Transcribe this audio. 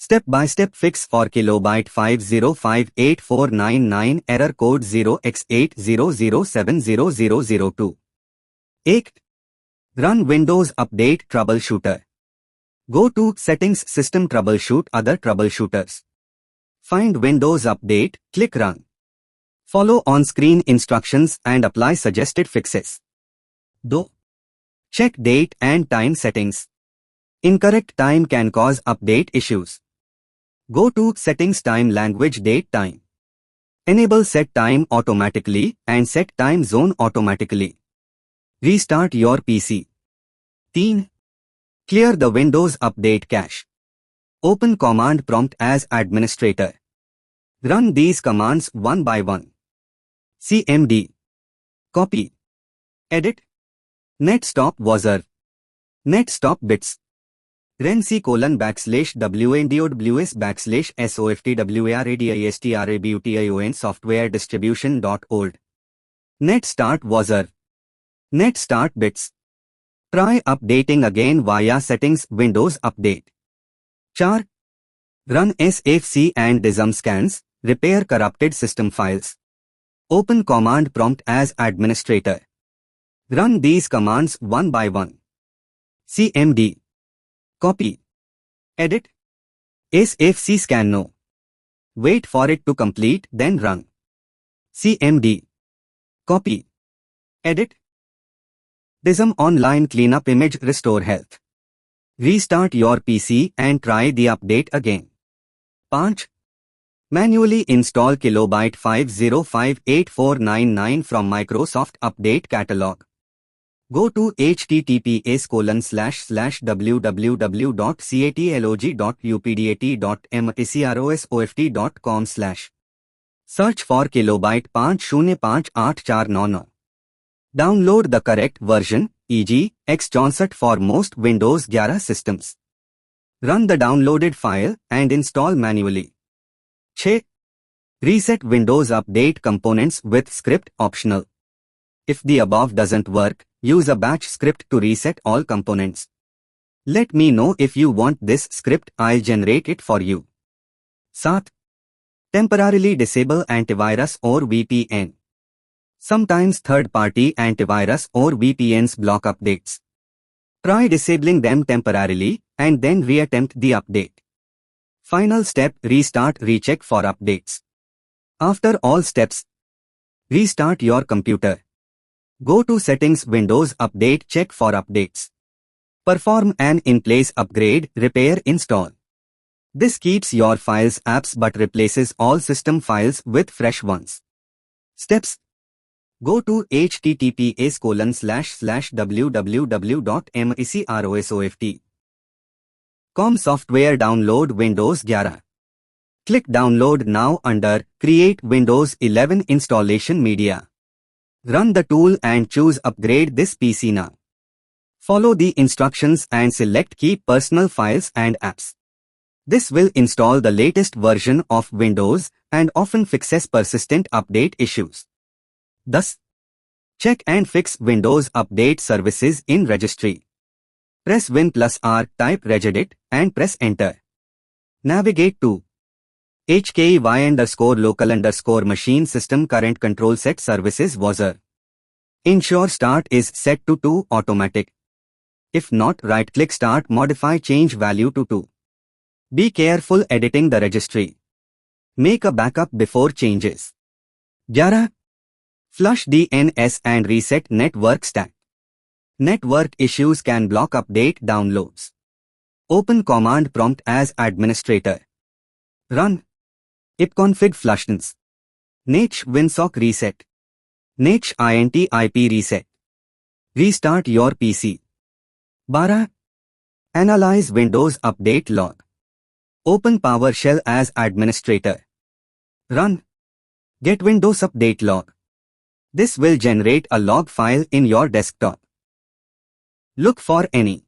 Step-by-step fix for KB5058499 error code 0x80070002. 1. Run Windows Update Troubleshooter. Go to Settings System Troubleshoot Other Troubleshooters. Find Windows Update, click Run. Follow on-screen instructions and apply suggested fixes. 2. Check date and time settings. Incorrect time can cause update issues. Go to Settings Time Language Date Time. Enable Set Time automatically and Set Time Zone automatically. Restart your PC. 3. Clear the Windows Update cache. Open Command Prompt as administrator. Run these commands one by one. CMD. Copy. Edit. Netstop wazr. Netstop bits. renc:/wndws/softwaredistration softwaredistribution.org. Netstart wazr. Netstart bits. Try updating again via Settings Windows Update. 4. Run SFC and DISM Scans, repair corrupted system files. Open Command Prompt as administrator. Run these commands one by one. CMD. Copy. Edit. SFC scannow. Wait for it to complete, then run. CMD. Copy. Edit. DISM online cleanup image RestoreHealth. Restart your PC and try the update again. 5. Manually install KB5058499 from Microsoft Update Catalog. Go to https://www.catlog.updat.microsoft.com/. Search for KB5058499. Download the correct version, e.g., x64 for most Windows 11 systems. Run the downloaded file and install manually. 6. Reset Windows Update components with script optional. If the above doesn't work, use a batch script to reset all components. Let me know if you want this script, I'll generate it for you. 7. Temporarily disable antivirus or VPN. Sometimes third-party antivirus or VPNs block updates. Try disabling them temporarily and then reattempt the update. Final step, restart recheck for updates. After all steps, restart your computer. Go to Settings Windows Update, check for updates. Perform an in-place upgrade, repair, install. This keeps your files apps but replaces all system files with fresh ones. Steps. Go to https://www.microsoft.com software download Windows 11. Click Download now under Create Windows 11 Installation Media. Run the tool and choose Upgrade this PC now. Follow the instructions and select Keep Personal Files and Apps. This will install the latest version of Windows and often fixes persistent update issues. Thus, check and fix Windows Update services in registry. Press Win+R, type regedit, and press Enter. Navigate to HKY_local_machine system current control set services wazr. Ensure start is set to 2 automatic. If not, right-click Start, modify change value to 2. Be careful editing the registry. Make a backup before changes. 11. Flush DNS and reset network stack. Network issues can block update downloads. Open Command Prompt as administrator. Run ipconfig flushdns. Netsh winsock reset. Netsh int IP reset. Restart your PC. 12. Analyze Windows Update log. Open PowerShell as administrator. Run Get Windows Update log. This will generate a log file in your desktop. Look for any